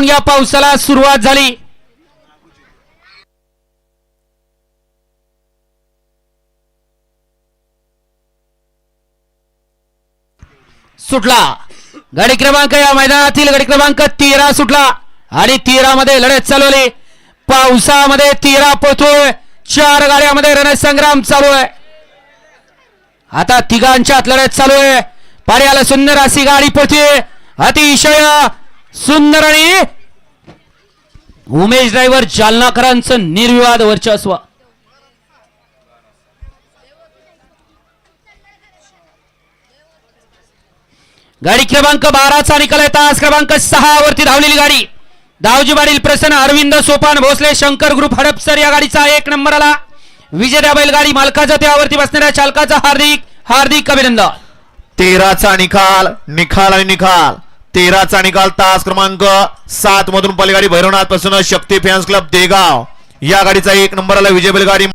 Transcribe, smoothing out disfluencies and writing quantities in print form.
या पावसाला सुरुवात झाली. सुटला गाडी क्रमांक या मैदानातील गाडी क्रमांक 13 सुटला आणि 13 मध्ये लढत चालवली. पावसामध्ये 13 पोहतोय. 4 गाड्यामध्ये रणसंग्राम चालू आहे. आता तिघांच्यात लढत चालू आहे. पाड्याला सुंदर अशी गाडी पोहते. अतिशय सुंदर आणि उमेश ड्रायव्हर जालनाकरांचं निर्विवाद वर्चस्व. गाडी क्रमांक 12 चा निकाल आहे. तास क्रमांक 6 वरती धावलेली गाडी दावजी पाटील प्रसन्न अरविंद सोपान भोसले शंकर ग्रुप हडपसर या गाडीचा 1 नंबरला विजेत्या बैलगाडी मालकाचा त्यावरती बसणाऱ्या चालकाचा हार्दिक हार्दिक अभिनंदन. 13 चा निकाल आणि निकाल 13 चा निकाल तास क्रमांक 7 मधून पलीगाडी भैरवनाथ पासून शक्ती फॅन्स क्लब देगाव या गाडीचा 1 नंबरला विजय बैलगाडी